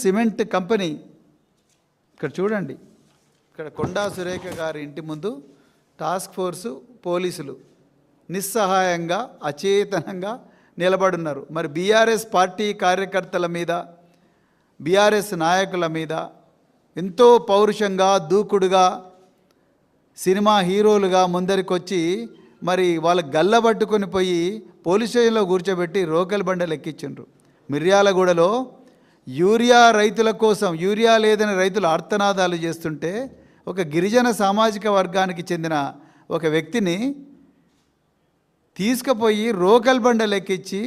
Cement company ఇక్కడ చూడండి, ఇక్కడ కొండా సురేఖ గారి ఇంటి ముందు టాస్క్ ఫోర్సు పోలీసులు నిస్సహాయంగా అచేతనంగా నిలబడున్నారు. మరి బీఆర్ఎస్ పార్టీ కార్యకర్తల మీద, బీఆర్ఎస్ నాయకుల మీద ఎంతో పౌరుషంగా దూకుడుగా సినిమా హీరోలుగా ముందరికొచ్చి మరి వాళ్ళ గల్లబట్టుకొని పోయి పోలీస్ స్టేషన్లో కూర్చోబెట్టి రోకల్ బండలు ఎక్కించిండ్రు. మిర్యాలగూడలో యూరియా రైతుల కోసం, యూరియా లేదని రైతులు ఆర్తనాదాలు చేస్తుంటే ఒక గిరిజన సామాజిక వర్గానికి చెందిన ఒక వ్యక్తిని తీసుకుపోయి రోకల్ బండలు ఎక్కించి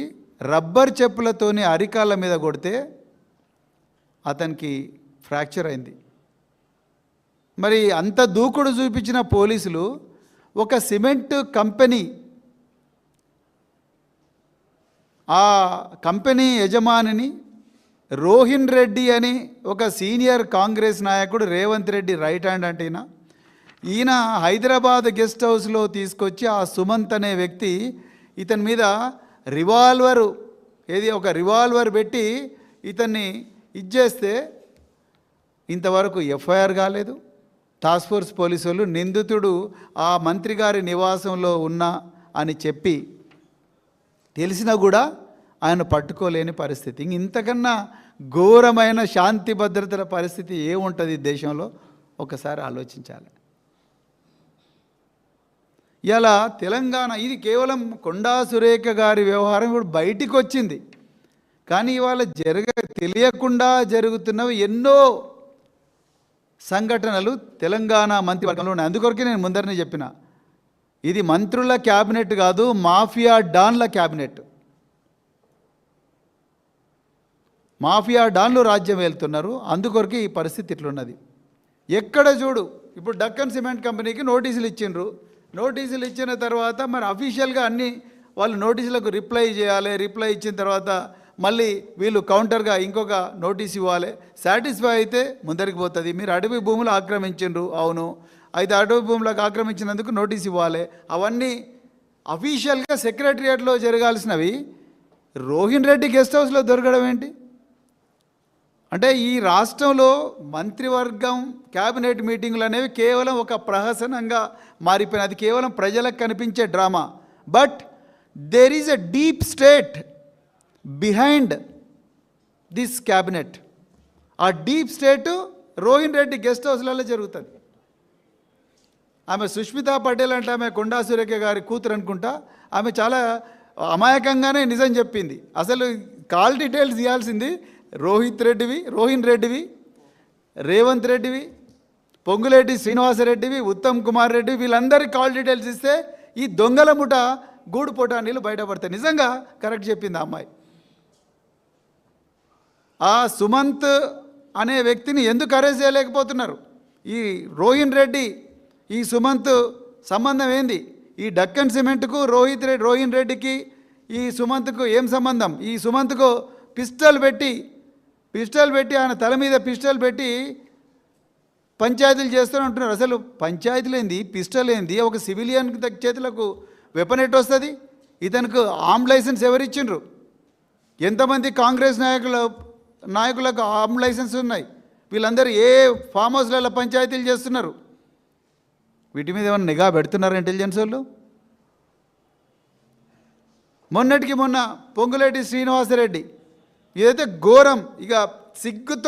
రబ్బర్ చెప్పులతోని అరికాళ్ళ మీద కొడితే అతనికి ఫ్రాక్చర్ అయింది. మరి అంత దూకుడు చూపించిన పోలీసులు ఒక సిమెంట్ కంపెనీ, ఆ కంపెనీ యజమానిని రోహిన్ రెడ్డి అని ఒక సీనియర్ కాంగ్రెస్ నాయకుడు, రేవంత్ రెడ్డి రైట్ హ్యాండ్ అంటే ఈయన హైదరాబాద్ గెస్ట్ హౌస్లో తీసుకొచ్చి ఆ సుమంత్ అనే వ్యక్తి ఇతని మీద ఒక రివాల్వర్ పెట్టి ఇతన్ని ఇచ్చేస్తే ఇంతవరకు ఎఫ్ఐఆర్ కాలేదు. టాస్క్ ఫోర్స్ పోలీసు వాళ్ళు నిందితుడు ఆ మంత్రి గారి నివాసంలో ఉన్నా అని చెప్పి తెలిసినా కూడా ఆయన పట్టుకోలేని పరిస్థితి. ఇంతకన్నా ఘోరమైన శాంతి భద్రతల పరిస్థితి ఏముంటుంది దేశంలో ఒకసారి ఆలోచించాలి. ఇలా తెలంగాణ, ఇది కేవలం కొండా సురేఖ గారి వ్యవహారం కూడా బయటికి వచ్చింది, కానీ ఇవాళ తెలియకుండా జరుగుతున్నవి ఎన్నో సంఘటనలు తెలంగాణ మంత్రివర్గంలో ఉన్నాయి. అందుకొరకే నేను ముందరనే చెప్పిన, ఇది మంత్రుల క్యాబినెట్ కాదు, మాఫియా డాన్ల క్యాబినెట్. మాఫియా డాన్లు రాజ్యం వెళ్తున్నారు. అందుకొరకు ఈ పరిస్థితి ఇట్లున్నది. ఎక్కడ చూడు ఇప్పుడు డక్కన్ సిమెంట్ కంపెనీకి నోటీసులు ఇచ్చిండ్రు. నోటీసులు ఇచ్చిన తర్వాత మరి అఫీషియల్గా అన్ని వాళ్ళు నోటీసులకు రిప్లై చేయాలి. రిప్లై ఇచ్చిన తర్వాత మళ్ళీ వీళ్ళు కౌంటర్గా ఇంకొక నోటీస్ ఇవ్వాలి. సాటిస్ఫై అయితే ముందరికి పోతుంది. మీరు అడవి భూములు ఆక్రమించిండ్రు, అవును, అయితే అడవి భూములకు ఆక్రమించినందుకు నోటీస్ ఇవ్వాలి. అవన్నీ అఫీషియల్గా సెక్రటరియట్లో జరగాల్సినవి రోహిన్ రెడ్డి గెస్ట్ హౌస్లో దొరకడం ఏంటి? అంటే ఈ రాష్ట్రంలో మంత్రివర్గం క్యాబినెట్ మీటింగులు అనేవి కేవలం ఒక ప్రహసనంగా మారిపోయిన, అది కేవలం ప్రజలకు కనిపించే drama. But there is a deep state behind this cabinet. ఆ deep state Rohin Reddy guest హౌస్లలో జరుగుతుంది. ఆమె సుష్మితా పటేల్ అంటే ఆమె కొండా సురేఖ గారి కూతురు అనుకుంటా. ఆమె చాలా అమాయకంగానే నిజం చెప్పింది. అసలు కాల్ డీటెయిల్స్ ఇవ్వాల్సింది రోహిన్ రెడ్డివి, రేవంత్ రెడ్డివి, పొంగులేటి శ్రీనివాసరెడ్డివి, ఉత్తమ్ కుమార్ రెడ్డి, వీళ్ళందరికీ కాల్ డీటెయిల్స్ ఇస్తే ఈ దొంగల ముఠ గూడు పోటానీలు బయటపడతాయి. నిజంగా కరెక్ట్ చెప్పింది ఆ అమ్మాయి. ఆ సుమంత్ అనే వ్యక్తిని ఎందుకు అరెస్ట్ చేయలేకపోతున్నారు? ఈ రోహిన్ రెడ్డి, ఈ సుమంత్ సంబంధం ఏంది? ఈ డక్కన్ సిమెంట్కు రోహిన్ రెడ్డికి ఈ సుమంత్కు ఏం సంబంధం? ఈ సుమంత్కు పిస్టల్ పెట్టి ఆయన తల మీద పిస్టల్ పెట్టి పంచాయతీలు చేస్తూనే ఉంటున్నారు. అసలు పంచాయతీలు ఏంది, పిస్టల్ ఏంది? ఒక సివిలియన్ చేతులకు వెపన్ ఎట్ వస్తుంది? ఇతనికి ఆర్మ్ లైసెన్స్ ఎవరిచ్చిండ్రు? ఎంతమంది కాంగ్రెస్ నాయకులకు ఆర్మ్ లైసెన్స్ ఉన్నాయి? వీళ్ళందరూ ఏ ఫామ్ హౌస్లలో పంచాయతీలు చేస్తున్నారు? వీటి మీద ఏమైనా నిఘా పెడుతున్నారు ఇంటెలిజెన్స్ వాళ్ళు? మొన్నటికి మొన్న పొంగులేటి శ్రీనివాసరెడ్డి, ఇదైతే ఘోరం. ఇక సిగ్గుతో